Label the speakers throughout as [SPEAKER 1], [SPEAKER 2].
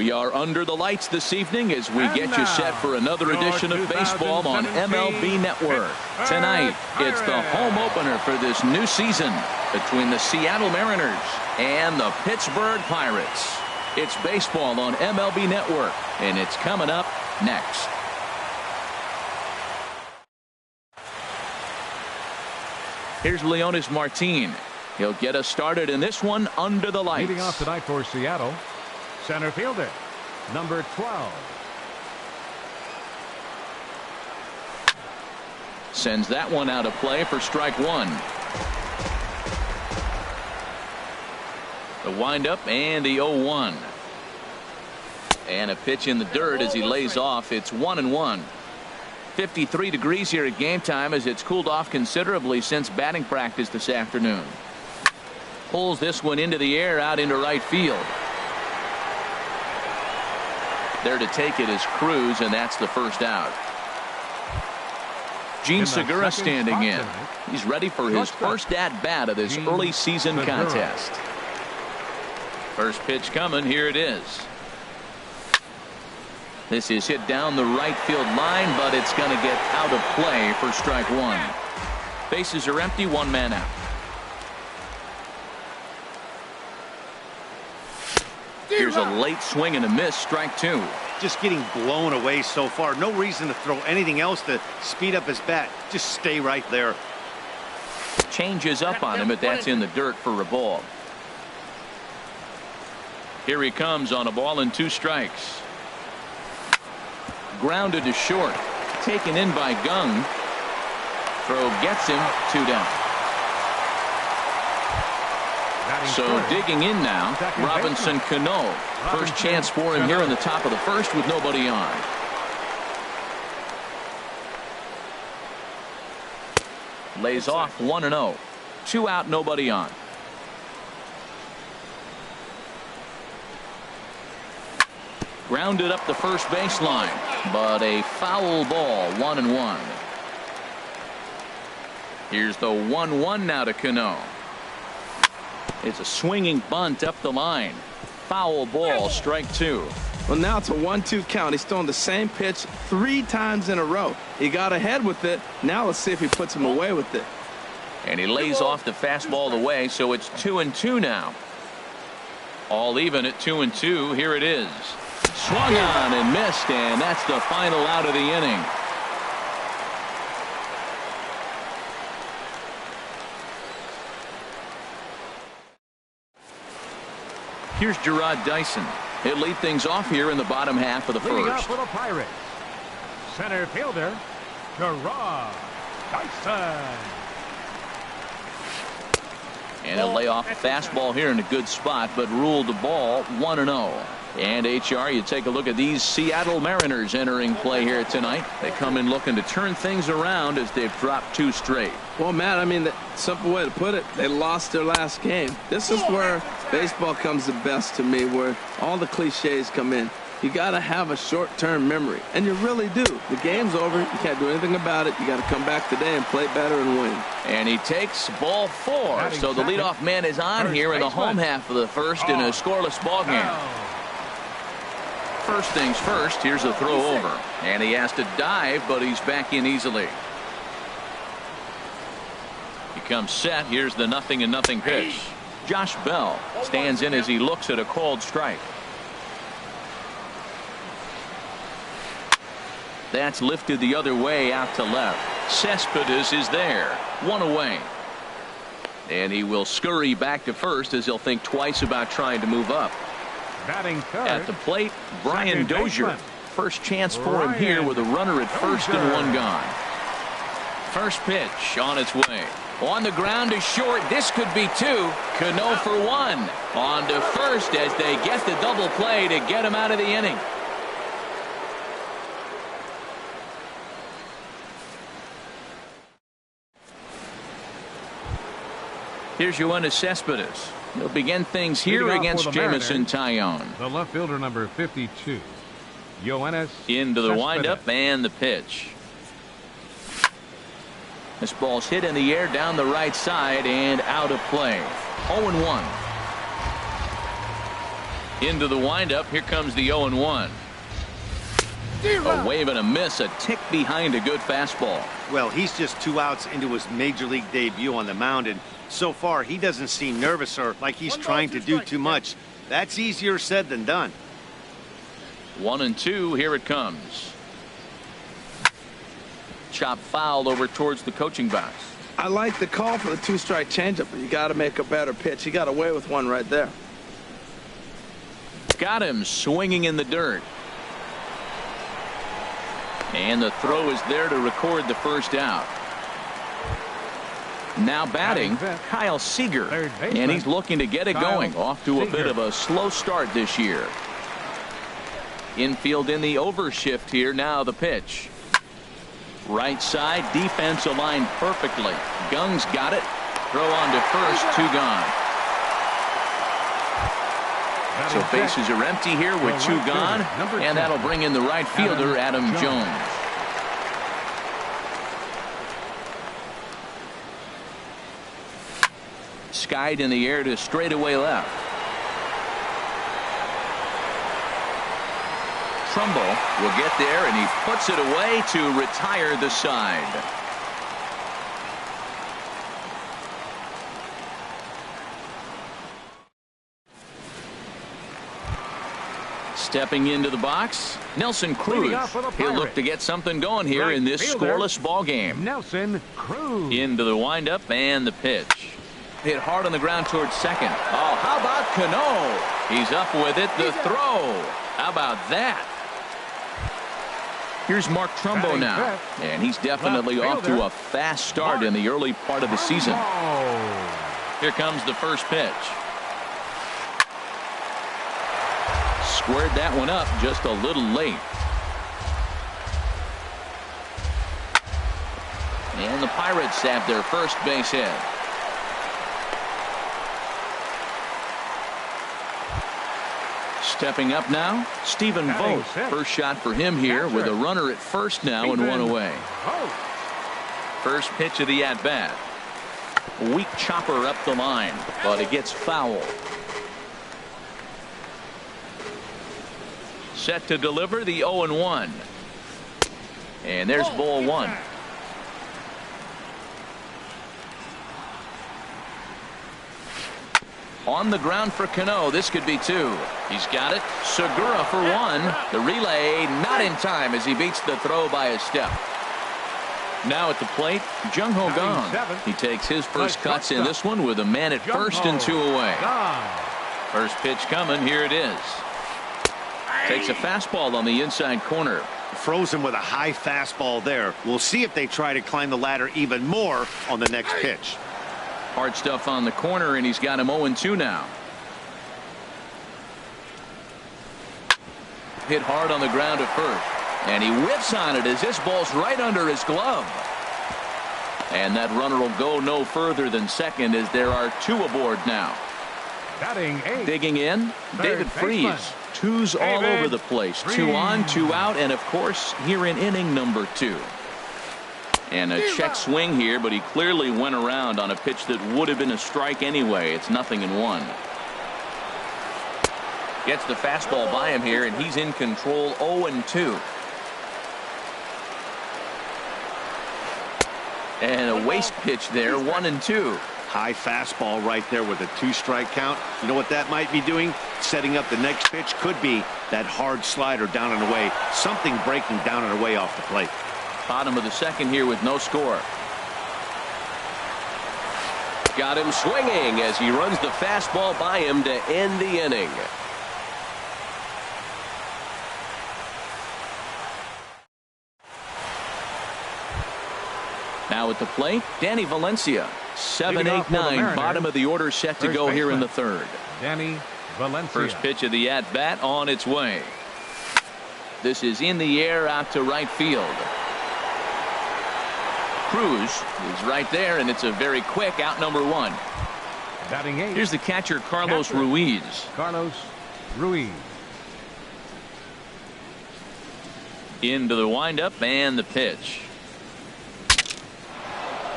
[SPEAKER 1] We are under the lights this evening as we get you set for another edition of baseball on MLB Network. Tonight, it's the home opener for this new season between the Seattle Mariners and the Pittsburgh Pirates. It's baseball on MLB Network, and it's coming up next. Here's Leonis Martin. He'll get us started in this one under the lights.
[SPEAKER 2] Leading off tonight for Seattle, center fielder, number 12.
[SPEAKER 1] Sends that one out of play for strike one. The windup and the 0-1. And a pitch in the dirt as he lays off. It's 1-1. 53 degrees here at game time as it's cooled off considerably since batting practice this afternoon. Pulls this one into the air out into right field. There to take it is Cruz, and that's the first out. Gene Segura standing in. He's ready for his first at-bat of this early season contest. First pitch coming. Here it is. This is hit down the right field line, but it's going to get out of play for strike one. Bases are empty, one man out. Here's a late swing and a miss, strike two.
[SPEAKER 3] Just getting blown away so far. No reason to throw anything else to speed up his bat. Just stay right there.
[SPEAKER 1] Changes up on him, but that's in the dirt for a ball. Here he comes on a ball and two strikes. Grounded to short. Taken in by Gung. Throw gets him, two down. So digging in now, Robinson Cano. First chance for him here in the top of the first with nobody on. Lays off 1-0. 2 out, nobody on. Grounded up the first baseline, but a foul ball, 1-1. Here's the 1-1 now to Cano. It's a swinging bunt up the line. Foul ball, strike two.
[SPEAKER 4] Well, now it's a 1-2 count. He's thrown the same pitch 3 times in a row. He got ahead with it. Now let's see if he puts him away with it.
[SPEAKER 1] And he lays off the fastball away, so it's 2-2 now. All even at 2-2. Here it is. Swung on and missed, and that's the final out of the inning. Here's Gerard Dyson. He'll lead things off here in the bottom half of the
[SPEAKER 2] Leading
[SPEAKER 1] first.
[SPEAKER 2] up for the Pirates, center fielder, Gerard Dyson.
[SPEAKER 1] And he'll lay off a fastball here in a good spot, but ruled the ball 1-0. And HR, you take a look at these Seattle Mariners entering play here tonight. They come in looking to turn things around as they've dropped 2 straight.
[SPEAKER 4] Well, Matt, I mean, the simple way to put it, they lost their last game. This is where baseball comes the best to me, where all the cliches come in. You got to have a short-term memory, and you really do. The game's over. You can't do anything about it. You got to come back today and play better and win.
[SPEAKER 1] And he takes ball 4. So the leadoff man is on here in the home half of the first in a scoreless ball game. First things first, here's a throw over. And he has to dive, but he's back in easily. He comes set. Here's the 0-0 pitch. Josh Bell stands in as he looks at a called strike. That's lifted the other way out to left. Cespedes is there. 1 away. And he will scurry back to first as he'll think twice about trying to move up.
[SPEAKER 2] Batting third,
[SPEAKER 1] at the plate, Brian Dozier. First chance for him here with a runner at first and 1 gone. First pitch on its way. On the ground to short. This could be 2. Cano for 1. On to first as they get the double play to get him out of the inning. Here's Yoenis Cespedes. He'll begin things here against Jamison Tyone.
[SPEAKER 2] The left fielder, number 52, Yoenis
[SPEAKER 1] into the
[SPEAKER 2] Cespedes.
[SPEAKER 1] windup and the pitch. This ball's hit in the air down the right side and out of play. 0-1. Into the windup. Here comes the 0-1. A wave and a miss, a tick behind a good fastball.
[SPEAKER 3] Well, he's just 2 outs into his major league debut on the mound, and so far he doesn't seem nervous or like he's trying to do too much. That's easier said than done.
[SPEAKER 1] 1-2. Here it comes. Chop fouled over towards the coaching box.
[SPEAKER 4] I like the call for the 2-strike changeup, but you got to make a better pitch. He got away with one right there.
[SPEAKER 1] Got him swinging in the dirt. And the throw is there to record the first out. Now batting, Kyle Seager. And he's looking to get it going. Off to a bit of a slow start this year. Infield in the overshift here. Now the pitch. Right side, defense aligned perfectly. Gung's got it. Throw on to first, 2 gone. So bases are empty here with 2 gone, and that'll bring in the right fielder, Adam Jones. Skied in the air to straightaway left. Trumbo will get there, and he puts it away to retire the side. Stepping into the box, Nelson Cruz. He'll look to get something going here in this scoreless ball game.
[SPEAKER 2] Nelson Cruz.
[SPEAKER 1] Into the windup and the pitch. Hit hard on the ground towards second. Oh, how about Cano? He's up with it. The throw. How about that? Here's Mark Trumbo now, and he's definitely off to a fast start in the early part of the season. Here comes the first pitch. Squared that one up just a little late. And the Pirates have their first base hit. Stepping up now, Stephen Vogt. First shot for him here with a runner at first now and 1 away. First pitch of the at-bat. Weak chopper up the line, but it gets foul. Set to deliver the 0-1. And there's ball 1. On the ground for Cano. This could be 2. He's got it. Segura for 1. The relay not in time as he beats the throw by a step. Now at the plate, Jung Ho Kang. He takes his first cuts in this one with a man at first and 2 away. First pitch coming. Here it is. Takes a fastball on the inside corner.
[SPEAKER 3] Frozen with a high fastball there. We'll see if they try to climb the ladder even more on the next pitch.
[SPEAKER 1] Hard stuff on the corner, and he's got him 0-2 now. Hit hard on the ground at first, and he whips on it as this ball's right under his glove. And that runner will go no further than second as there are 2 aboard now. Digging in, David Freese. 2's all over the place. 2 on, 2 out, and of course here in inning number 2. And a check swing here, but he clearly went around on a pitch that would have been a strike anyway. It's 0-1. Gets the fastball by him here, and he's in control. 0-2. And a waste pitch there. 1-2.
[SPEAKER 3] High fastball right there with a 2-strike count. You know what that might be doing? Setting up the next pitch. Could be that hard slider down and away. Something breaking down and away off the plate.
[SPEAKER 1] Bottom of the second here with no score. Got him swinging as he runs the fastball by him to end the inning. Now at the plate, Danny Valencia. 7, 8, 9. Bottom of the order set to go here in the third.
[SPEAKER 2] Danny Valencia.
[SPEAKER 1] First pitch of the at-bat on its way. This is in the air out to right field. Cruz is right there, and it's a very quick out number 1.
[SPEAKER 2] Batting 8.
[SPEAKER 1] Here's the catcher, Carlos Ruiz.
[SPEAKER 2] Carlos Ruiz.
[SPEAKER 1] Into the windup and the pitch.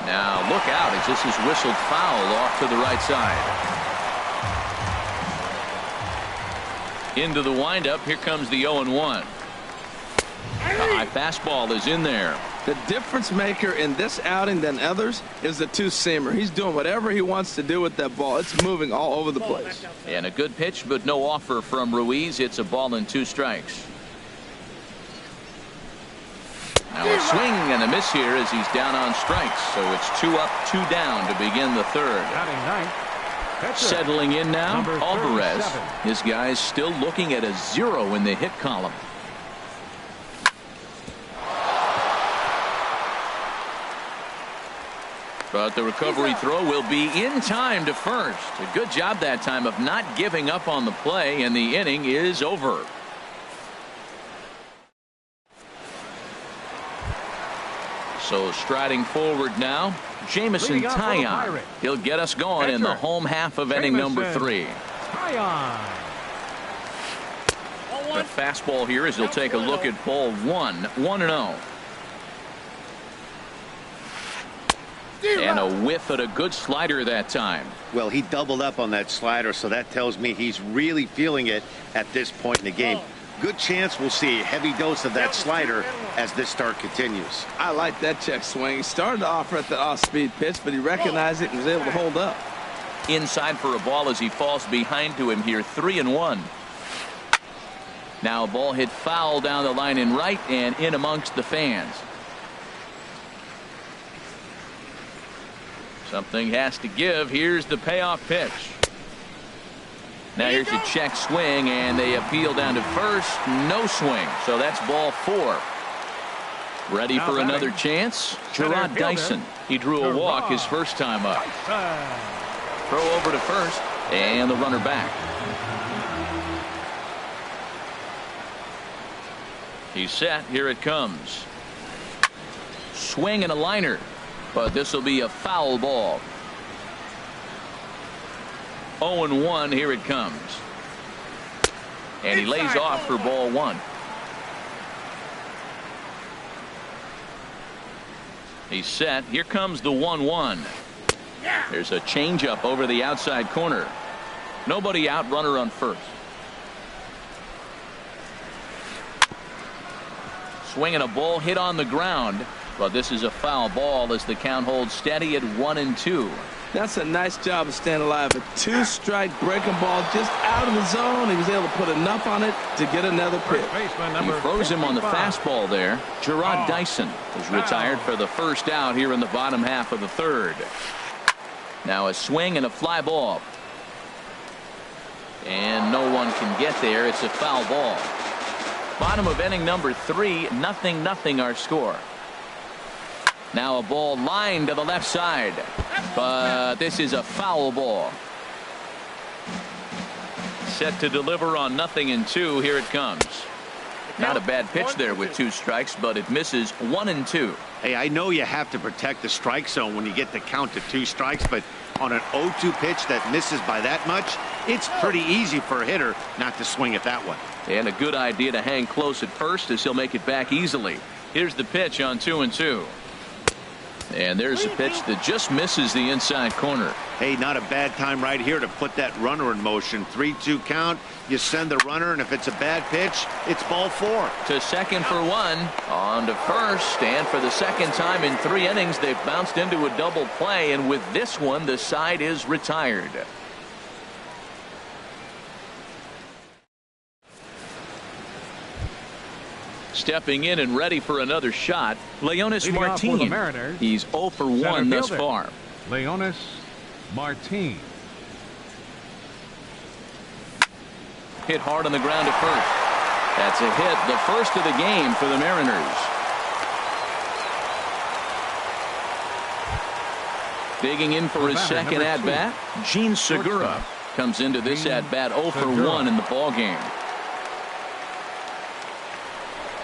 [SPEAKER 1] Now look out as this is whistled foul off to the right side. Into the windup. Here comes the 0-1. The high fastball is in there.
[SPEAKER 4] The difference maker in this outing than others is the two-seamer. He's doing whatever he wants to do with that ball. It's moving all over the place.
[SPEAKER 1] And a good pitch, but no offer from Ruiz. It's a ball and 2 strikes. Now a swing and a miss here as he's down on strikes. So it's 2 up, 2 down to begin the third. Settling in now, Alvarez. This guy's still looking at a 0 in the hit column. But the recovery throw will be in time to first. A good job that time of not giving up on the play, and the inning is over. So striding forward now, Jamison Taillon. He'll get us going in the home half of inning number 3. The fastball here as he'll take a look at ball 1. 1-0. And a whiff at a good slider that time.
[SPEAKER 3] Well, he doubled up on that slider, so that tells me he's really feeling it at this point in the game. Good chance we'll see a heavy dose of that slider as this start continues.
[SPEAKER 4] I like that check swing. He started to offer at the off-speed pitch, but he recognized it and was able to hold up.
[SPEAKER 1] Inside for a ball as he falls behind to him here. 3-1. Now a ball hit foul down the line in right and in amongst the fans. Something has to give. Here's the payoff pitch. Now here's a check swing, and they appeal down to first. No swing. So that's ball 4. Ready for another chance? Gerard Dyson. He drew a walk his first time up. Throw over to first, and the runner back. He's set. Here it comes. Swing and a liner. But this will be a foul ball. 0-1. Here it comes. And he lays off for ball 1. He's set. Here comes the 1-1. There's a changeup over the outside corner. Nobody out. Runner on first. Swinging a ball hit on the ground. But this is a foul ball as the count holds steady at 1-2.
[SPEAKER 4] That's a nice job of staying alive. A 2-strike breaking ball just out of the zone. He was able to put enough on it to get another pitch.
[SPEAKER 1] He froze him on the fastball there. Gerard Dyson is retired for the first out here in the bottom half of the third. Now a swing and a fly ball. And no one can get there. It's a foul ball. Bottom of inning number 3. 0-0 our score. Now a ball lined to the left side, but this is a foul ball. Set to deliver on 0-2. Here it comes. Not a bad pitch there with 2 strikes, but it misses 1-2.
[SPEAKER 3] Hey, I know you have to protect the strike zone when you get the count to 2 strikes, but on an 0-2 pitch that misses by that much, it's pretty easy for a hitter not to swing at that one.
[SPEAKER 1] And a good idea to hang close at first as he'll make it back easily. Here's the pitch on 2-2. And there's a pitch that just misses the inside corner.
[SPEAKER 3] Hey, not a bad time right here to put that runner in motion. 3-2 count. You send the runner, and if it's a bad pitch, it's ball 4.
[SPEAKER 1] To second for 1. On to first. And for the second time in 3 innings, they've bounced into a double play. And with this one, the side is retired. Stepping in and ready for another shot, Leonis Martin. He's 0 for 1 thus far.
[SPEAKER 2] Leonis Martin.
[SPEAKER 1] Hit hard on the ground to first. That's a hit, the first of the game for the Mariners. Digging in for his second at-bat, Gene Segura comes into this at-bat 0 for 1 in the ballgame.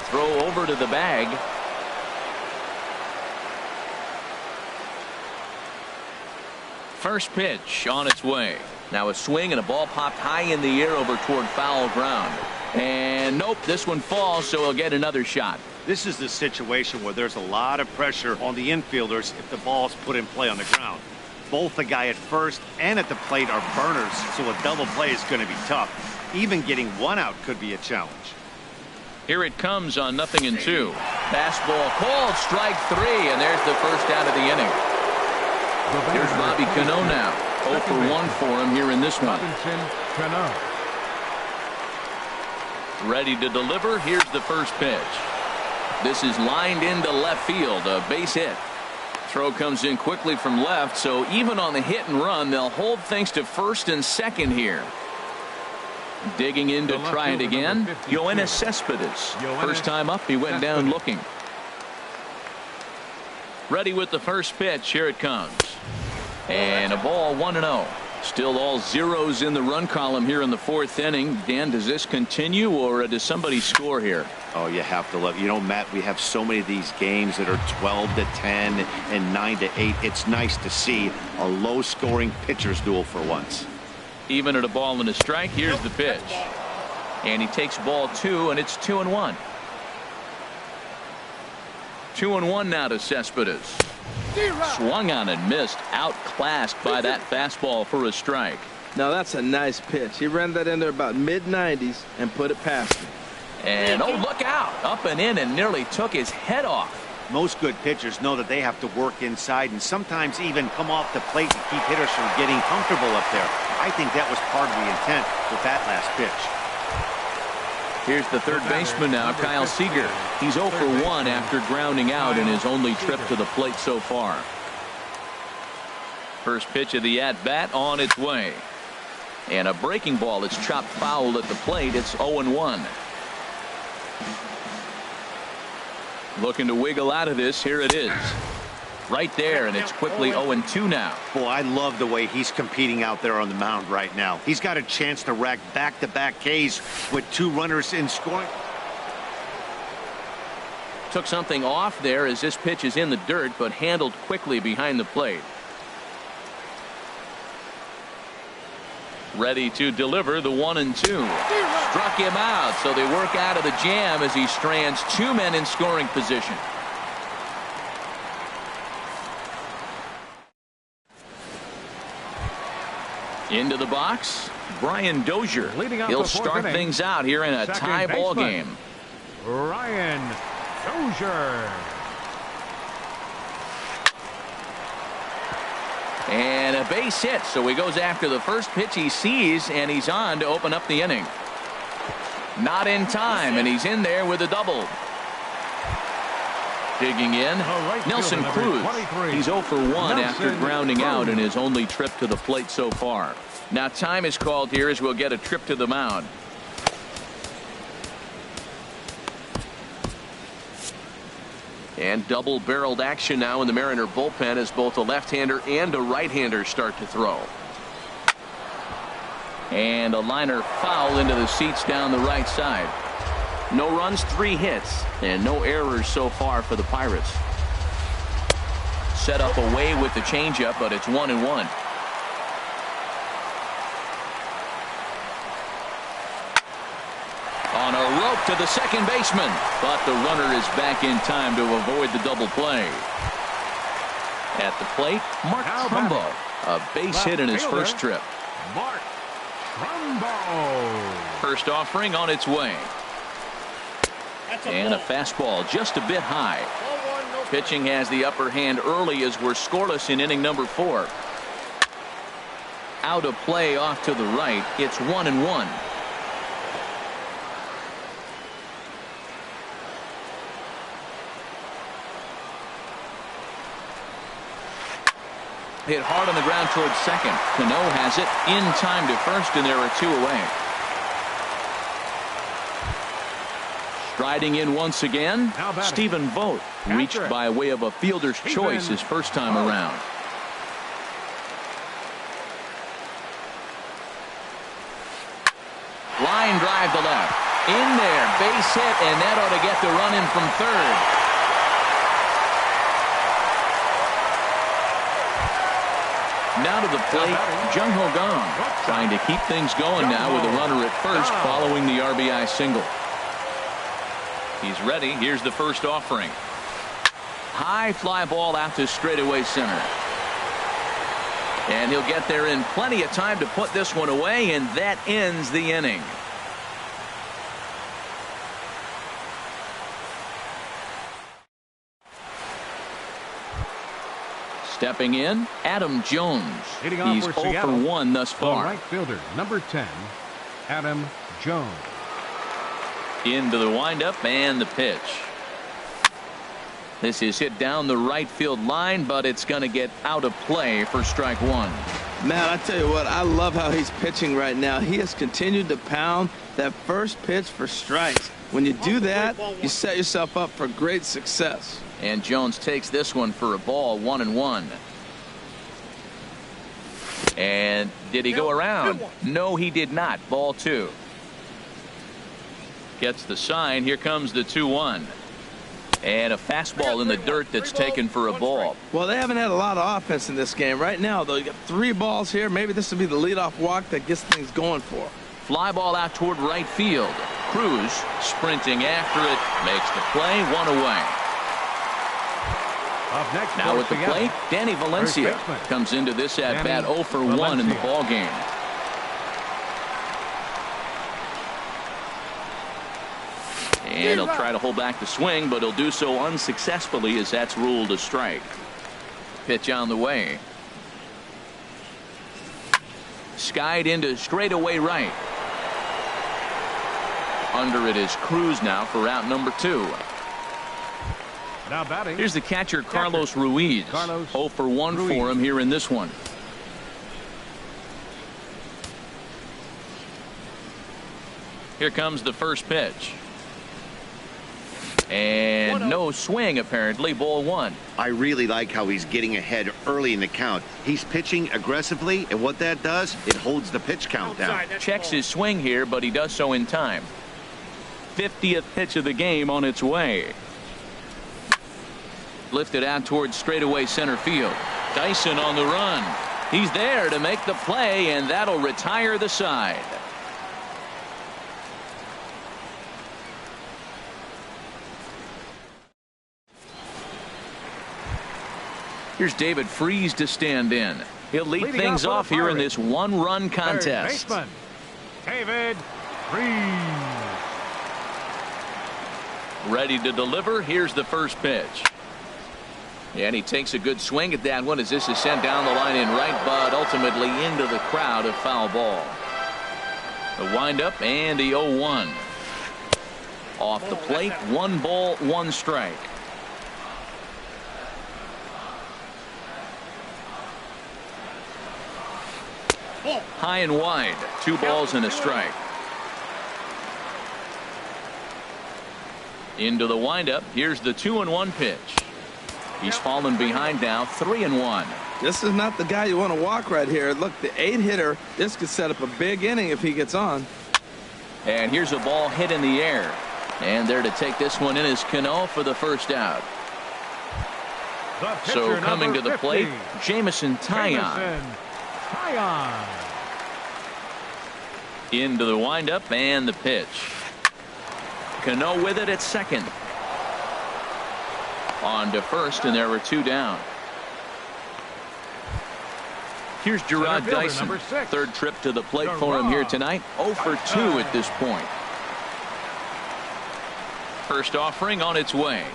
[SPEAKER 1] Throw over to the bag. First pitch on its way. Now a swing and a ball popped high in the air over toward foul ground. And nope, this one falls, so he'll get another shot.
[SPEAKER 3] This is the situation where there's a lot of pressure on the infielders if the ball's put in play on the ground. Both the guy at first and at the plate are burners, so a double play is going to be tough. Even getting one out could be a challenge.
[SPEAKER 1] Here it comes on 0-2. Fastball called, strike 3, and there's the first out of the inning. Here's Robbie Cano now. 0 for 1 for him here in this one. Ready to deliver. Here's the first pitch. This is lined into left field, a base hit. Throw comes in quickly from left, so even on the hit and run, they'll hold things to first and second here. Digging in to try it again, Yoenis Cespedes. First time up, he went down looking. Ready with the first pitch. Here it comes. And a ball, 1-0. Still all zeros in the run column here in the 4th inning. Dan, does this continue, or does somebody score here?
[SPEAKER 3] Oh, you have to love. You know, Matt, we have so many of these games that are 12-10 and 9-8. It's nice to see a low-scoring pitcher's duel for once.
[SPEAKER 1] Even at a ball and a strike, here's the pitch. And he takes ball 2, and it's 2-1. 2-1 now to Cespedes. Swung on and missed. Outclassed by that fastball for a strike.
[SPEAKER 4] Now that's a nice pitch. He ran that in there about mid-90s and put it past him.
[SPEAKER 1] And oh, look out. Up and in and nearly took his head off.
[SPEAKER 3] Most good pitchers know that they have to work inside and sometimes even come off the plate to keep hitters from getting comfortable up there. I think that was part of the intent with that last pitch.
[SPEAKER 1] Here's the third baseman now, Kyle Seager. He's 0 for 1 after grounding out in his only trip to the plate so far. First pitch of the at-bat on its way. And a breaking ball that's chopped foul at the plate. It's 0-1. Looking to wiggle out of this. Here it is. Right there, and it's quickly 0-2 now.
[SPEAKER 3] Boy, I love the way he's competing out there on the mound right now. He's got a chance to rack back-to-back Ks with 2 runners in scoring.
[SPEAKER 1] Took something off there as this pitch is in the dirt, but handled quickly behind the plate. Ready to deliver the 1-2. Struck him out, so they work out of the jam as he strands 2 men in scoring position. Into the box, Brian Dozier. He'll start things out here in a tie ball game.
[SPEAKER 2] Brian Dozier.
[SPEAKER 1] And a base hit, so he goes after the first pitch he sees, and he's on to open up the inning. Not in time, and he's in there with a double. Digging in, Nelson Cruz. He's 0 for 1 after grounding out in his only trip to the plate so far. Now time is called here as we'll get a trip to the mound. And double-barreled action now in the Mariner bullpen as both a left-hander and a right-hander start to throw. And a liner foul into the seats down the right side. No runs, 3 hits, and no errors so far for the Pirates. Set up away with the changeup, but it's 1-1. On a rope to the second baseman, but the runner is back in time to avoid the double play. At the plate, Mark Trumbo, a base hit in his first trip.
[SPEAKER 2] Mark Trumbo.
[SPEAKER 1] First offering on its way. And a fastball just a bit high. Pitching has the upper hand early as we're scoreless in inning number 4. Out of play off to the right. It's 1-1. Hit hard on the ground towards second. Cano has it in time to first, and there are 2 away. Striding in once again, Stephen Vogt, reached by way of a fielder's choice his first time around. Line drive to left. In there, base hit, and that ought to get the run in from third. Now to the plate, Jung Ho Kang, trying to keep things going now with a runner at first following the RBI single. He's ready. Here's the first offering. High fly ball out to straightaway center. And he'll get there in plenty of time to put this one away, and that ends the inning. Stepping in, Adam Jones.
[SPEAKER 2] Leading off
[SPEAKER 1] He's
[SPEAKER 2] for
[SPEAKER 1] 0 for
[SPEAKER 2] Seattle,
[SPEAKER 1] 1 thus
[SPEAKER 2] the
[SPEAKER 1] far.
[SPEAKER 2] right fielder, number 10, Adam Jones.
[SPEAKER 1] Into the windup and the pitch. This is hit down the right field line, but it's going to get out of play for strike one.
[SPEAKER 4] Man, I tell you what, I love how he's pitching right now. He has continued to pound that first pitch for strikes. When you do that, you set yourself up for great success.
[SPEAKER 1] And Jones takes this one for a ball, 1-1. And did he go around? No, he did not. Ball 2. Gets the sign. Here comes the 2-1. And a fastball in the dirt that's taken for a ball.
[SPEAKER 4] Well, they haven't had a lot of offense in this game. Right now, though, you got 3 balls here. Maybe this will be the leadoff walk that gets things going for him.
[SPEAKER 1] Fly ball out toward right field. Cruz sprinting after it. Makes the play. 1 away.
[SPEAKER 2] Up next
[SPEAKER 1] Now
[SPEAKER 2] for
[SPEAKER 1] at the
[SPEAKER 2] Seattle,
[SPEAKER 1] plate, Danny Valencia
[SPEAKER 2] first baseman,
[SPEAKER 1] comes into this at bat
[SPEAKER 2] Danny
[SPEAKER 1] 0 for 1 in the ball game. And he'll try to hold back the swing, but he'll do so unsuccessfully as that's ruled a strike. Pitch on the way. Skied into straightaway right. Under it is Cruz now for out number 2.
[SPEAKER 2] Now batting.
[SPEAKER 1] Here's the catcher, Carlos Ruiz. 0 for 1 for him here in this one. Here comes the first pitch. And no swing, apparently. Ball 1.
[SPEAKER 3] I really like how he's getting ahead early in the count. He's pitching aggressively, and what that does, it holds the pitch count down.
[SPEAKER 1] Checks his swing here, but he does so in time. 50th pitch of the game on its way. Lifted out towards straightaway center field. Dyson on the run. He's there to make the play, and that'll retire the side. Here's David Freese to stand in. He'll lead things off here in this 1-run contest.
[SPEAKER 2] Third baseman, David Freese.
[SPEAKER 1] Ready to deliver. Here's the first pitch. And he takes a good swing at that one as this is sent down the line in right, but ultimately into the crowd, a foul ball. The windup and the 0-1. Off the plate, 1 ball, 1 strike. High and wide, 2 balls and a strike. Into the windup. Here's the 2-1 pitch. He's fallen behind now, 3-1.
[SPEAKER 4] This is not the guy you want to walk right here. Look, the 8-hitter, this could set up a big inning if he gets on.
[SPEAKER 1] And here's a ball hit in the air. And there to take this one in is Cano for the first out. So coming to the plate, Jameson Taillon. Into the windup and the pitch. Cano with it at second. On to first, and there were 2 down. Here's Gerard Dyson. Third trip to the plate for him here tonight. 0 for 2 at this point. First offering on its way.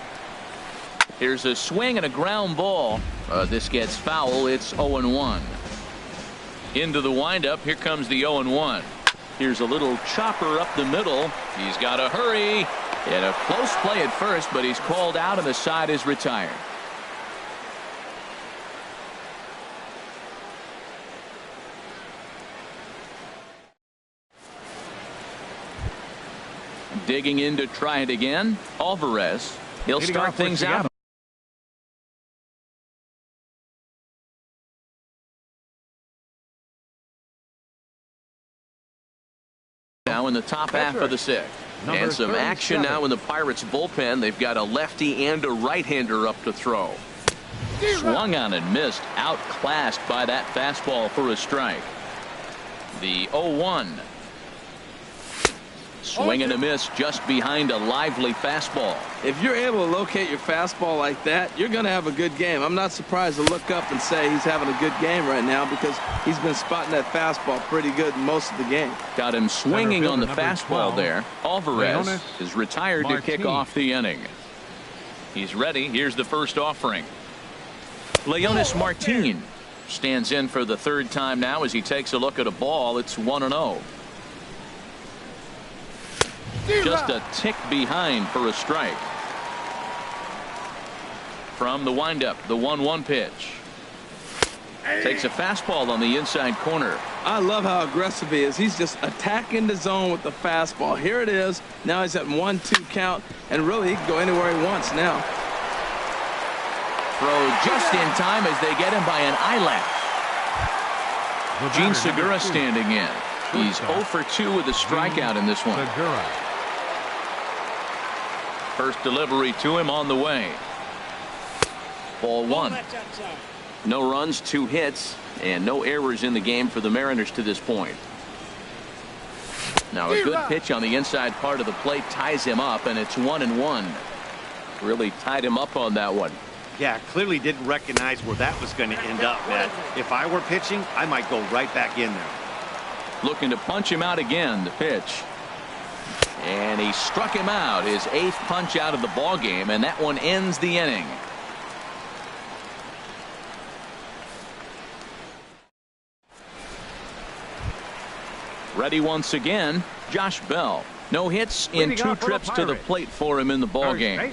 [SPEAKER 1] Here's a swing and a ground ball. This gets foul. It's 0-1. Into the windup. Here comes the 0-1. Here's a little chopper up the middle. He's got to hurry. And a close play at first, but he's called out and the side is retired. Digging in to try it again. Alvarez. He'll start things out. Now in the top half of the 6th. And some action now in the Pirates bullpen. They've got a lefty and a right-hander up to throw. Swung on and missed. Outclassed by that fastball for a strike. The 0-1. Swing and a miss just behind a lively fastball.
[SPEAKER 4] If you're able to locate your fastball like that, you're going to have a good game. I'm not surprised to look up and say he's having a good game right now because he's been spotting that fastball pretty good most of the game.
[SPEAKER 1] Got him swinging on the fastball there. Alvarez is retired to kick off the inning. He's ready. Here's the first offering. Leonis Martin stands in for the third time now as he takes a look at a ball. It's 1-0. Just a tick behind for a strike. From the windup, the 1-1 pitch. Takes a fastball on the inside corner.
[SPEAKER 4] I love how aggressive he is. He's just attacking the zone with the fastball. Here it is. Now he's at 1-2 count, and really he can go anywhere he wants now.
[SPEAKER 1] Throw just in time as they get him by an eyelash. Gene Segura standing in. He's 0 for 2 with a strikeout in this one. First delivery to him on the way. Ball 1. No runs, 2 hits, and no errors in the game for the Mariners to this point. Now a good pitch on the inside part of the plate ties him up, and it's 1-1. Really tied him up on that one.
[SPEAKER 3] Yeah, clearly didn't recognize where that was going to end up, Matt. If I were pitching, I might go right back in there.
[SPEAKER 1] Looking to punch him out again, the pitch. And he struck him out, his 8th punch out of the ball game, and that one ends the inning. Ready once again, Josh Bell. No hits in 2 trips to the plate for him in the ball game.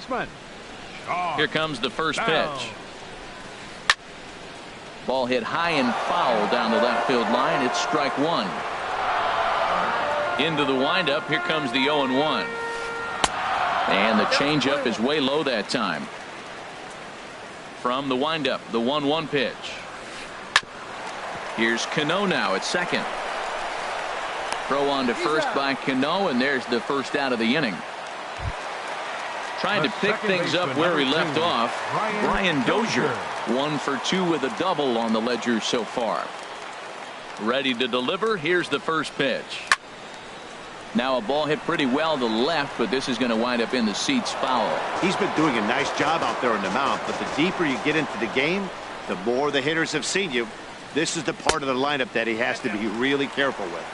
[SPEAKER 1] Here comes the first pitch. Ball hit high and foul down the left field line. It's strike 1. Into the windup. Here comes the 0-1. And the changeup is way low that time. From the windup, the 1-1 pitch. Here's Cano now at second. Throw on to first by Cano, and there's the first out of the inning. Trying to pick things up where he left off. Brian Dozier, 1 for 2 with a double on the ledger so far. Ready to deliver. Here's the first pitch. Now a ball hit pretty well to the left, but this is going to wind up in the seats foul.
[SPEAKER 3] He's been doing a nice job out there on the mound, but the deeper you get into the game, the more the hitters have seen you. This is the part of the lineup that he has to be really careful with.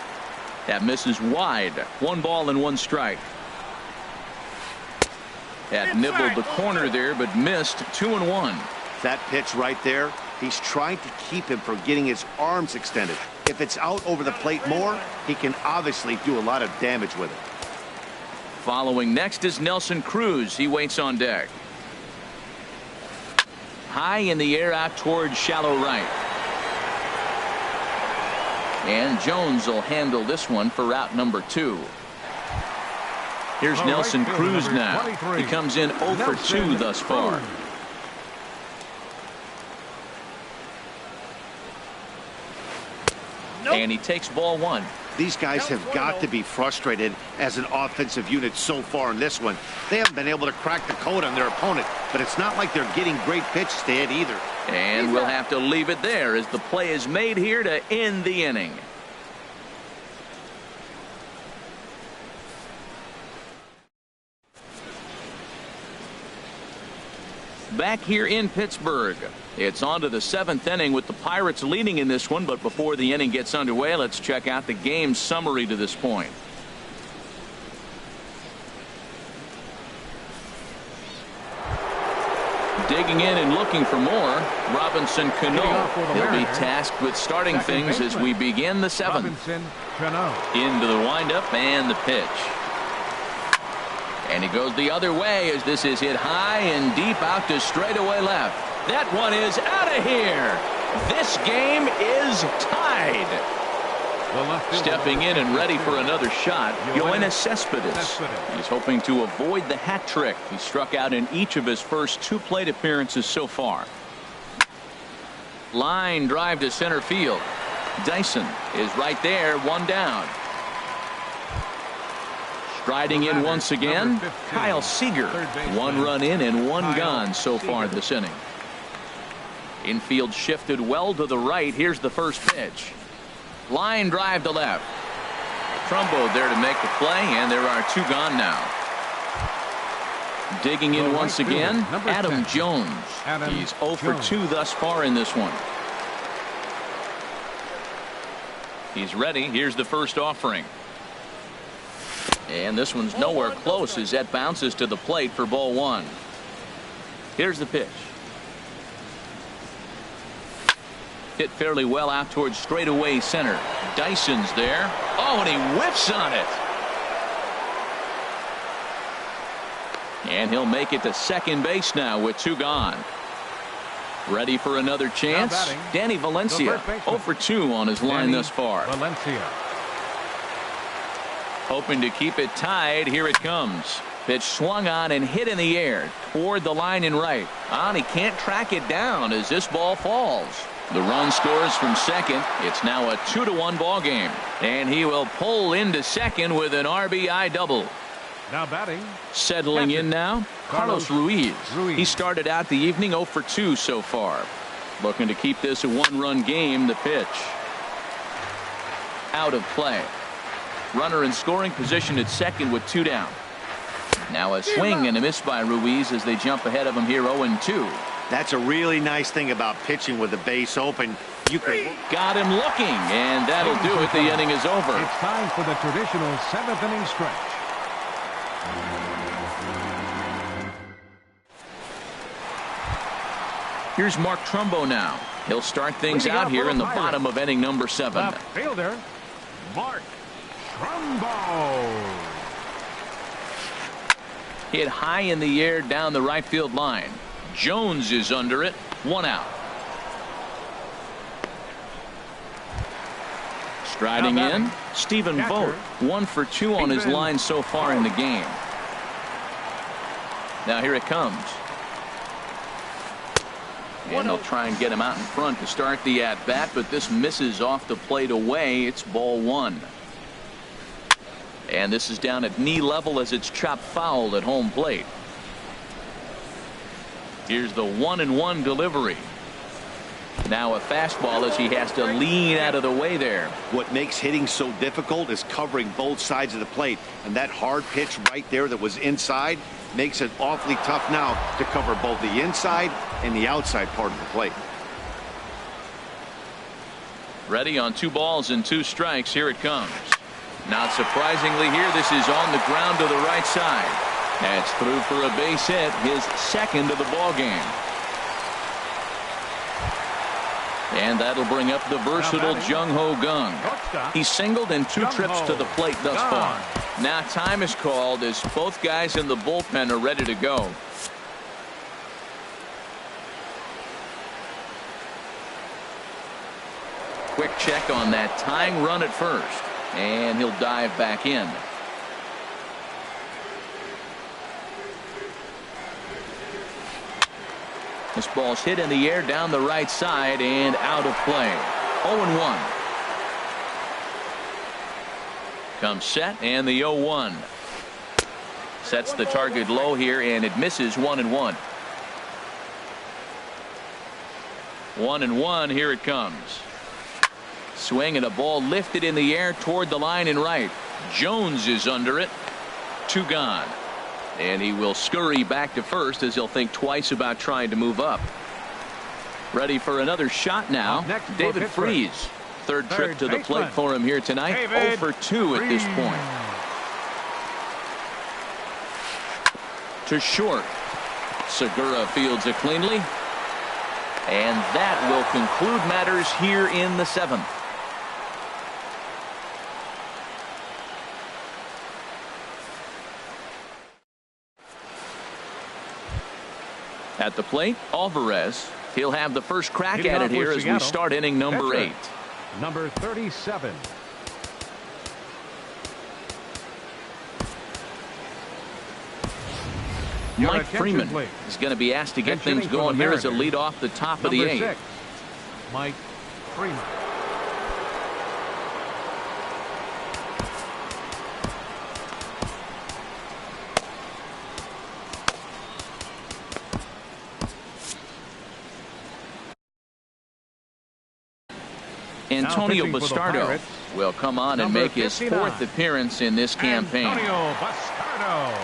[SPEAKER 1] That misses wide. 1 ball and 1 strike. That nibbled the corner there, but missed. 2-1.
[SPEAKER 3] That pitch right there, he's trying to keep him from getting his arms extended. If it's out over the plate more, he can obviously do a lot of damage with it.
[SPEAKER 1] Following next is Nelson Cruz. He waits on deck. High in the air out towards shallow right. And Jones will handle this one for route number 2. Here's Nelson Cruz now. He comes in 0 for 2 thus far. And he takes ball 1.
[SPEAKER 3] These guys have got to be frustrated as an offensive unit so far in this one. They haven't been able to crack the code on their opponent, but it's not like they're getting great pitches to hit either.
[SPEAKER 1] And we'll have to leave it there as the play is made here to end the inning. Back here in Pittsburgh, it's on to the 7th inning with the Pirates leading in this one. But before the inning gets underway, let's check out the game summary to this point. Digging in and looking for more, Robinson Cano. He'll be tasked with starting things as we begin the 7th. Into the windup and the pitch. And he goes the other way as this is hit high and deep out to straightaway left. That one is out of here. This game is tied. Stepping in and ready for another shot, Yoenis Cespedes. He's hoping to avoid the hat trick. He struck out in each of his first 2 plate appearances so far. Line drive to center field. Dyson is right there, 1 down. Striding in once again, Kyle Seager. 1 run in and 1 gone so far this inning. Infield shifted well to the right. Here's the first pitch. Line drive to left. Trumbo there to make the play, and there are 2 gone now. Digging in once again, Adam Jones. He's 0 for 2 thus far in this one. He's ready. Here's the first offering. And this one's nowhere close as that bounces to the plate for ball 1. Here's the pitch. Hit fairly well out towards straightaway center. Dyson's there. Oh, and he whiffs on it. And he'll make it to second base now with 2 gone. Ready for another chance. Danny Valencia 0 for 2 on his line thus far.
[SPEAKER 2] Valencia.
[SPEAKER 1] Hoping to keep it tied. Here it comes. Pitch swung on and hit in the air toward the line and right. And he can't track it down as this ball falls. The run scores from second. It's now a 2-1 ball game. And he will pull into second with an RBI double.
[SPEAKER 2] Now batting.
[SPEAKER 1] Settling in now, Carlos Ruiz. He started out the evening 0 for 2 so far. Looking to keep this a 1-run game. The pitch. Out of play. Runner in scoring position at second with 2 down. Now a swing and a miss by Ruiz as they jump ahead of him here 0-2.
[SPEAKER 3] That's a really nice thing about pitching with the base open. You can
[SPEAKER 1] got him looking, and that'll do it. The inning is over.
[SPEAKER 2] It's time for the traditional 7th inning stretch.
[SPEAKER 1] Here's Mark Trumbo now. He'll start things out here in the bottom of inning number 7.
[SPEAKER 2] Left fielder, Mark Trumbo.
[SPEAKER 1] Hit high in the air down the right field line. Jones is under it. 1 out. Striding in, Stephen Vogt. 1 for 2 on his line so far in the game. Now here it comes. And they'll try and get him out in front to start the at-bat, but this misses off the plate away. It's ball 1. And this is down at knee level as it's chopped foul at home plate. Here's the 1-1 delivery. Now a fastball as he has to lean out of the way there.
[SPEAKER 3] What makes hitting so difficult is covering both sides of the plate, and that hard pitch right there that was inside makes it awfully tough now to cover both the inside and the outside part of the plate.
[SPEAKER 1] Ready on 2 balls and 2 strikes. Here it comes. Not surprisingly here, this is on the ground to the right side. That's through for a base hit, his second of the ball game. And that'll bring up the versatile Jung-Ho Kang. He singled in 2 trips to the plate thus far. Now time is called as both guys in the bullpen are ready to go. Quick check on that tying run at first. And he'll dive back in. This ball's hit in the air down the right side and out of play. 0-1. Comes set and the 0-1. Sets the target low here and it misses. 1-1. 1-1. Here it comes. Swing and a ball lifted in the air toward the line and right. Jones is under it. 2 gone. And he will scurry back to first as he'll think twice about trying to move up. Ready for another shot now. David Freese. Third trip to the plate for him here tonight. 0 for 2 at this point. To short. Segura fields it cleanly. And that will conclude matters here in the 7th. At the plate, Alvarez. He'll have the first crack at it here as we start inning number 8.
[SPEAKER 2] Number 37.
[SPEAKER 1] Mike Freeman is going to be asked to get things going here as a lead off the top of the 8th.
[SPEAKER 2] Mike Freeman.
[SPEAKER 1] Antonio Bastardo will come on and make his 4th appearance in this campaign.
[SPEAKER 2] Antonio Bastardo.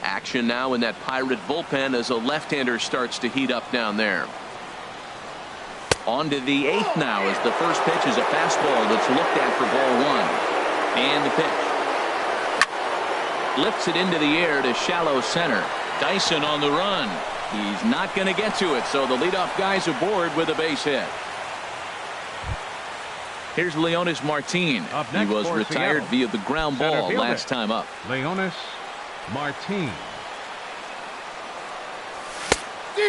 [SPEAKER 1] Action now in that Pirate bullpen as a left-hander starts to heat up down there. On to the 8th now, as the first pitch is a fastball that's looked at for ball 1. And the pitch. Lifts it into the air to shallow center. Dyson on the run. He's not going to get to it, so the leadoff guy's aboard with a base hit. Here's Leonis Martin. He was retired via the ground ball last time up.
[SPEAKER 2] Leonis Martin.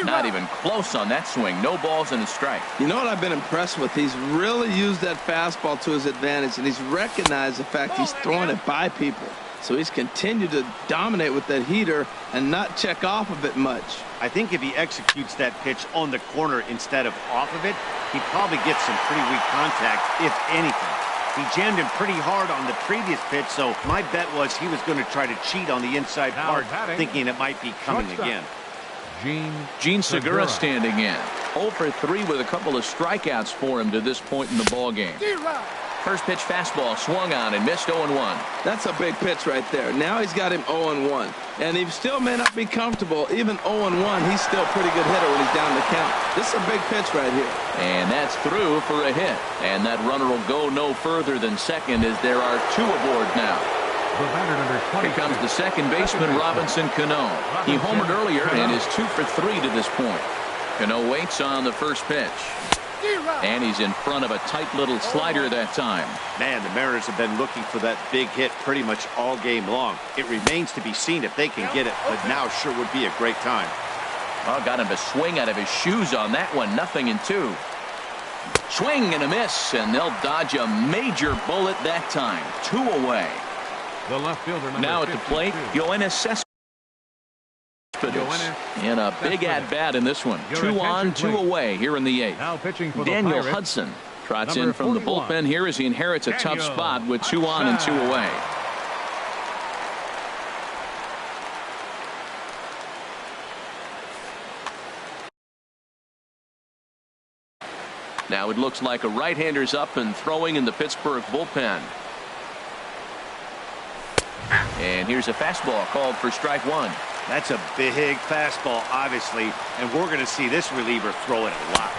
[SPEAKER 1] Not even close on that swing. No balls and a strike.
[SPEAKER 4] You know what I've been impressed with? He's really used that fastball to his advantage, and he's recognized the fact he's throwing it by people. So he's continued to dominate with that heater and not check off of it much.
[SPEAKER 3] I think if he executes that pitch on the corner instead of off of it, he probably gets some pretty weak contact, if anything. He jammed him pretty hard on the previous pitch, so my bet was he was going to try to cheat on the inside part, thinking it might be coming again.
[SPEAKER 1] Gene Segura standing in. 0 for 3 with a couple of strikeouts for him to this point in the ball game. First pitch fastball swung on and missed 0-1.
[SPEAKER 4] That's a big pitch right there. Now he's got him 0-1. And he still may not be comfortable. Even 0-1, he's still a pretty good hitter when he's down the count. This is a big pitch right here.
[SPEAKER 1] And that's through for a hit. And that runner will go no further than second, as there are 2 aboard now. Here comes the second baseman, Robinson Cano. He homered earlier and is 2 for 3 to this point. Cano waits on the first pitch. And he's in front of a tight little slider that time.
[SPEAKER 3] Man, the Mariners have been looking for that big hit pretty much all game long. It remains to be seen if they can get it, but now sure would be a great time.
[SPEAKER 1] Oh, got him to swing out of his shoes on that one. 0-2. Swing and a miss, and they'll dodge a major bullet that time. 2 away.
[SPEAKER 2] The left fielder,
[SPEAKER 1] now at the plate, Yoenis Cespedes. In a big at-bat in this one. 2 on, 2 away here in the 8th.
[SPEAKER 2] Now pitching for
[SPEAKER 1] Daniel Hudson trots in from the bullpen here as he inherits a tough spot with 2 on and 2 away. Now it looks like a right-hander's up and throwing in the Pittsburgh bullpen. And here's a fastball called for strike 1.
[SPEAKER 3] That's a big fastball, obviously, and we're going to see this reliever throw it a lot.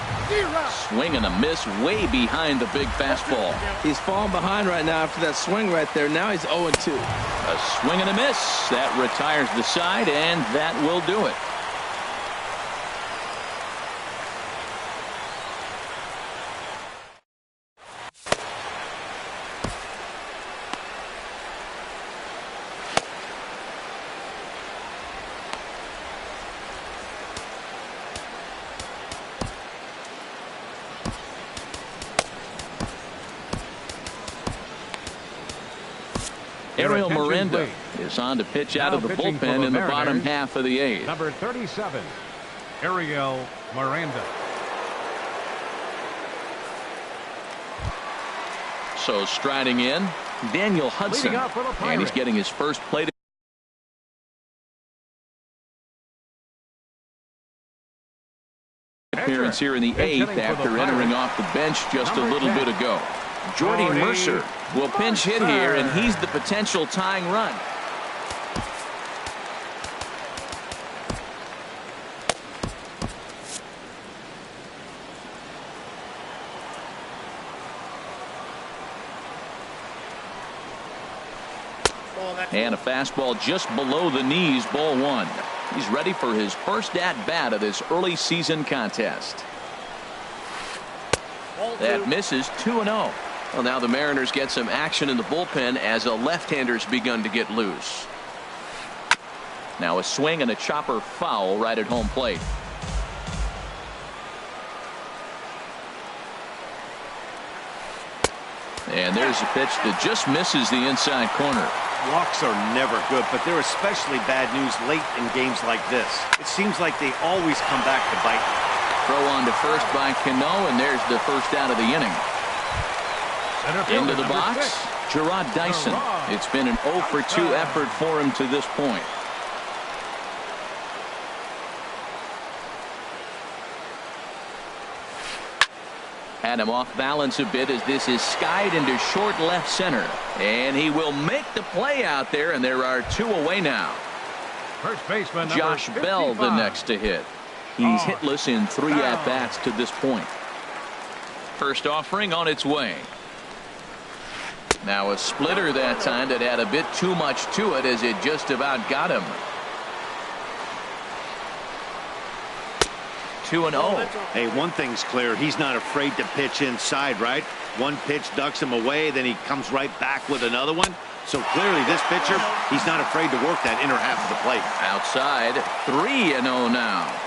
[SPEAKER 1] Swing and a miss way behind the big fastball.
[SPEAKER 4] He's falling behind right now after that swing right there. Now he's 0-2.
[SPEAKER 1] A swing and a miss. That retires the side, and that will do it. Ariel Miranda is on to pitch out of the bullpen in the bottom half of the 8th.
[SPEAKER 2] Number 37, Ariel Miranda.
[SPEAKER 1] So striding in, Daniel Hudson, and he's getting his first plate appearance here in the 8th after entering off the bench just a little bit ago. Jordy Mercer will pinch hit here, and he's the potential tying run. And a fastball just below the knees, ball 1. He's ready for his first at-bat of this early season contest. That misses 2-0. Well, now the Mariners get some action in the bullpen as a left-hander's begun to get loose. Now a swing and a chopper foul right at home plate. And there's a pitch that just misses the inside corner.
[SPEAKER 3] Walks are never good, but they're especially bad news late in games like this. It seems like they always come back to bite.
[SPEAKER 1] Throw on to first by Cano, and there's the first out of the inning. Into the box, Gerard Dyson. It's been an 0 for 2 effort for him to this point. Had him off balance a bit as this is skied into short left center. And he will make the play out there, and there are 2 away now.
[SPEAKER 2] First baseman
[SPEAKER 1] Josh Bell the next to hit. He's hitless in 3 at-bats to this point. First offering on its way. Now a splitter that time that had a bit too much to it as it just about got him. 2-0.
[SPEAKER 3] Hey, one thing's clear. He's not afraid to pitch inside, right? One pitch ducks him away, then he comes right back with another one. So clearly this pitcher, he's not afraid to work that inner half of the plate.
[SPEAKER 1] Outside, 3-0 now.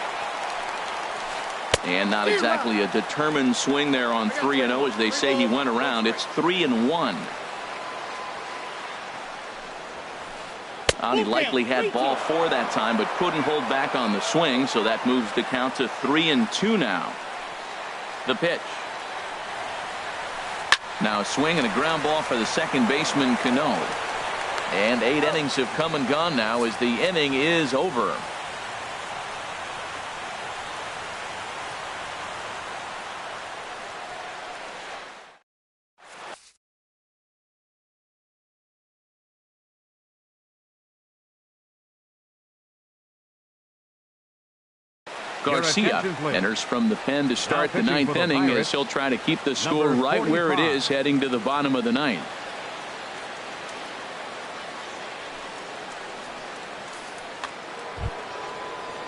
[SPEAKER 1] And not exactly a determined swing there on 3-0 as they say he went around. It's 3-1. He likely had ball 4 that time, but couldn't hold back on the swing, so that moves the count to 3-2 now. The pitch. Now a swing and a ground ball for the second baseman, Cano. And 8 innings have come and gone now as the inning is over. Garcia enters from the pen to start the 9th inning as he'll try to keep the score right where it is heading to the bottom of the 9th.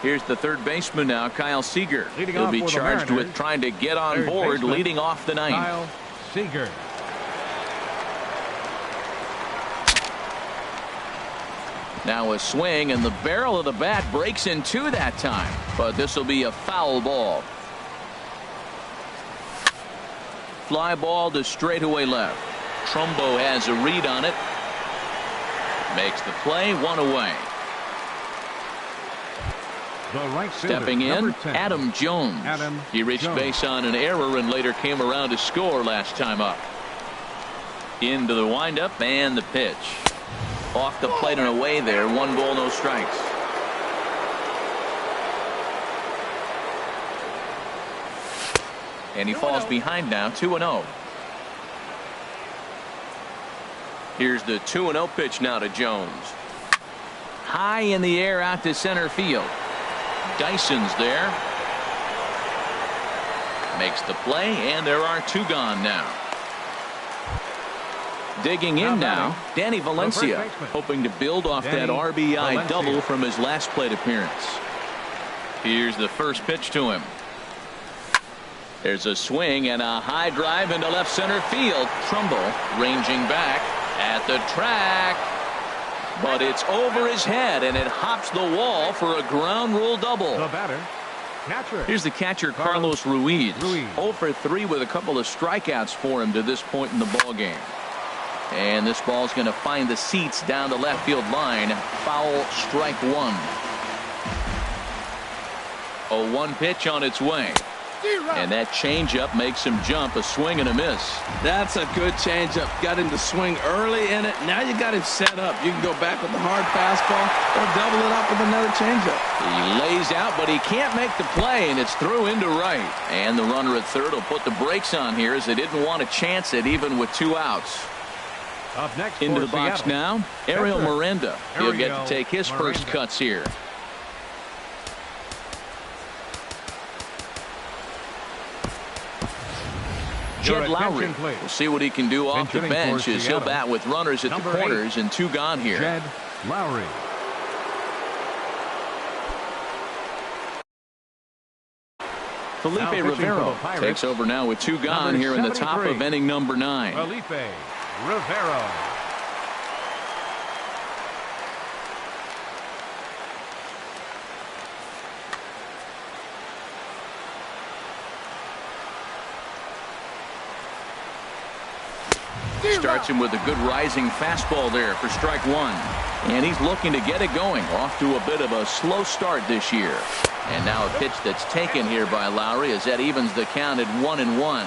[SPEAKER 1] Here's the third baseman now, Kyle Seager. He'll be charged with trying to get on board leading off the 9th.
[SPEAKER 2] Kyle Seager.
[SPEAKER 1] Now a swing, and the barrel of the bat breaks in 2 that time, but this will be a foul ball. Fly ball to straightaway left. Trumbo has a read on it. Makes the play, 1 away.
[SPEAKER 2] The right fielder,
[SPEAKER 1] stepping in,
[SPEAKER 2] 10.
[SPEAKER 1] Adam Jones. He reached base on an error and later came around to score last time up. Into the windup and the pitch. Off the plate and away there. 1 ball, no strikes. And he falls behind now, 2-0. Here's the 2-0 pitch now to Jones. High in the air out to center field. Dyson's there. Makes the play, and there are 2 gone now. Digging in now, Danny Valencia, hoping to build off that RBI double from his last plate appearance. Here's the first pitch to him. There's a swing and a high drive into left center field. Trumbo ranging back at the track. But it's over his head, and it hops the wall for a ground rule double.
[SPEAKER 2] The batter, catcher.
[SPEAKER 1] Here's the catcher, Carlos Ruiz. 0 for 3 with a couple of strikeouts for him to this point in the ball game. And this ball's going to find the seats down the left field line. Foul, strike 1. A 1 pitch on its way. And that changeup makes him jump. A swing and a miss.
[SPEAKER 4] That's a good changeup. Got him to swing early in it. Now you got him set up. You can go back with the hard fastball or double it up with another changeup.
[SPEAKER 1] He lays out, but he can't make the play, and it's through into right. And the runner at third will put the brakes on here as they didn't want to chance it even with 2 outs.
[SPEAKER 2] Up next
[SPEAKER 1] into the box
[SPEAKER 2] Seattle.
[SPEAKER 1] now, Ariel Miranda. He'll get to take his first cuts here. Jed Lowry. We'll see what he can do off the bench as he'll bat with runners at the corners and 2 gone here.
[SPEAKER 2] Jed Lowry.
[SPEAKER 1] Felipe Rivero takes over now with 2 gone here in the top of inning number 9.
[SPEAKER 2] Felipe Rivero.
[SPEAKER 1] Starts him with a good rising fastball there for strike 1. And he's looking to get it going. Off to a bit of a slow start this year. And now a pitch that's taken here by Lowry as that evens the count at 1-1.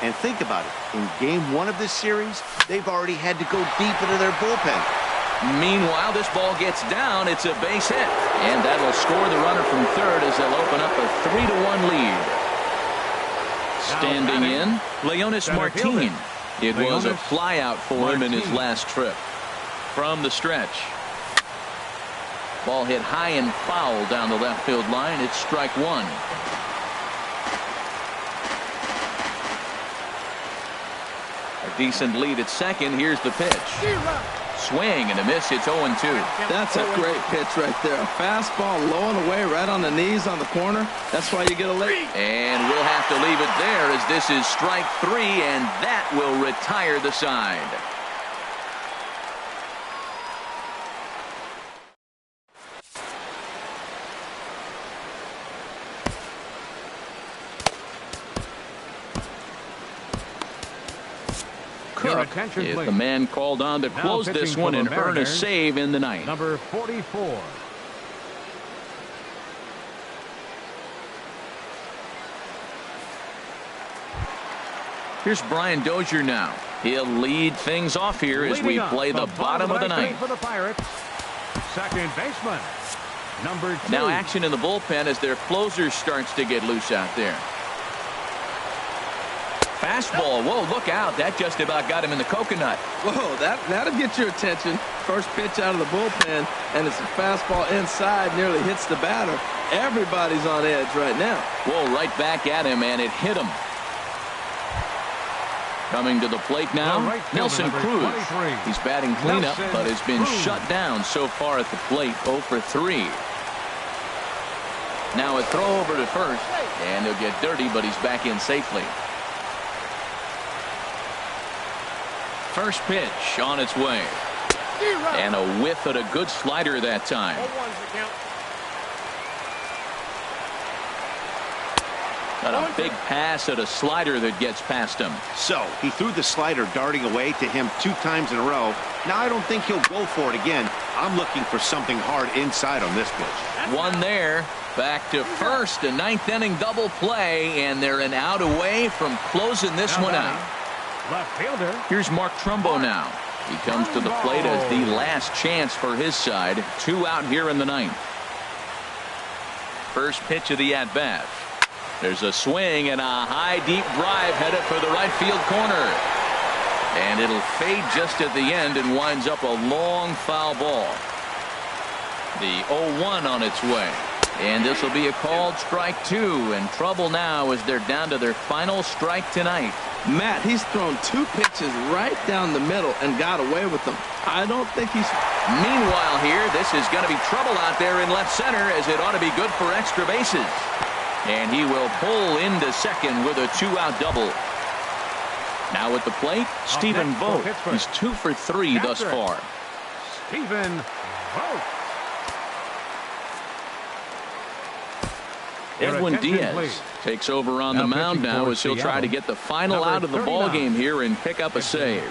[SPEAKER 3] And think about it. In game 1 of this series, they've already had to go deep into their bullpen.
[SPEAKER 1] Meanwhile, this ball gets down. It's a base hit. And that'll score the runner from third as they'll open up a 3-1 lead. Standing in, Leonis Martin. It was a flyout for him in his last trip. From the stretch. Ball hit high and foul down the left field line. It's strike 1. Decent lead at second. Here's the pitch. Swing and a miss. It's 0-2.
[SPEAKER 4] That's a great pitch right there. A fastball low and away right on the knees on the corner. That's why you get a late.
[SPEAKER 1] And we'll have to leave it there as this is strike 3, and that will retire the side. Cook is the man called on to close this one and earn a save in the ninth.
[SPEAKER 2] Number 44.
[SPEAKER 1] Here's Brian Dozier now. He'll lead things off here as we play the bottom of the ninth.
[SPEAKER 2] For the Pirates, second baseman, number 2.
[SPEAKER 1] Now action in the bullpen as their closer starts to get loose out there. Fastball. Whoa, look out. That just about got him in the coconut.
[SPEAKER 4] Whoa, that'll get your attention. First pitch out of the bullpen, and it's a fastball inside, nearly hits the batter. Everybody's on edge right now.
[SPEAKER 1] Whoa, right back at him, and it hit him. Coming to the plate now, Nelson Cruz. He's batting cleanup, but has been shut down so far at the plate, 0 for 3. Now a throw over to first, and he'll get dirty, but he's back in safely. First pitch on its way. And a whiff at a good slider that time. Got a big pass at a slider that gets past him.
[SPEAKER 3] So he threw the slider darting away to him 2 times in a row. Now I don't think he'll go for it again. I'm looking for something hard inside on this pitch.
[SPEAKER 1] One there. Back to first. A 9th inning double play, and they're an out away from closing this one out.
[SPEAKER 2] Left fielder.
[SPEAKER 1] Here's Mark Trumbo now. He comes to the plate as the last chance for his side. 2 out here in the ninth. First pitch of the at-bat. There's a swing and a high deep drive headed for the right field corner. And it'll fade just at the end and winds up a long foul ball. The 0-1 on its way. And this will be a called strike 2, and trouble now as they're down to their final strike tonight.
[SPEAKER 4] Matt, he's thrown 2 pitches right down the middle and got away with them. I don't think he's...
[SPEAKER 1] Meanwhile here, this is going to be trouble out there in left center, as it ought to be good for extra bases. And he will pull into second with a 2-out double. Now at the plate, Stephen Vogt. He's 2 for 3 thus far.
[SPEAKER 2] Stephen Vogt.
[SPEAKER 1] Edwin Diaz takes over on the mound now as he'll try to get the final out of the ball game here and pick up a save.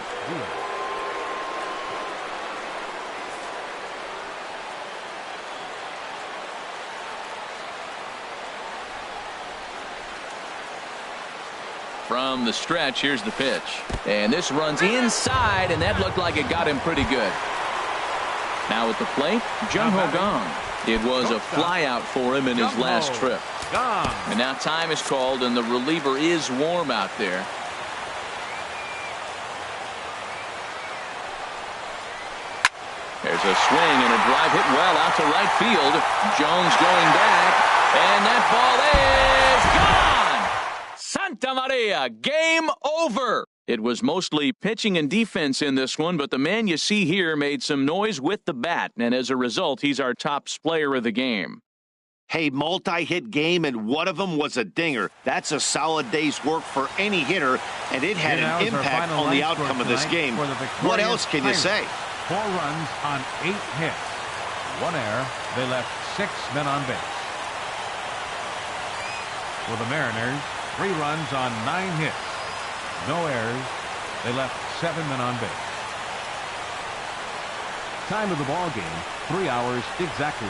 [SPEAKER 1] From the stretch, here's the pitch. And this runs inside, and that looked like it got him pretty good. Now at the plate, Jung Ho Kang. It was a flyout for him in his last trip. And now time is called, and the reliever is warm out there. There's a swing and a drive hit well out to right field. Jones going back, and that ball is gone! Santa Maria, game over! It was mostly pitching and defense in this one, but the man you see here made some noise with the bat, and as a result, he's our top player of the game.
[SPEAKER 3] Hey, multi-hit game, and one of them was a dinger. That's a solid day's work for any hitter, and it had an impact on the outcome of this game. What else can you say?
[SPEAKER 2] 4 runs on 8 hits. 1 error. They left 6 men on base. For the Mariners, 3 runs on 9 hits. No errors. They left 7 men on base. Time of the ball game, 3 hours exactly.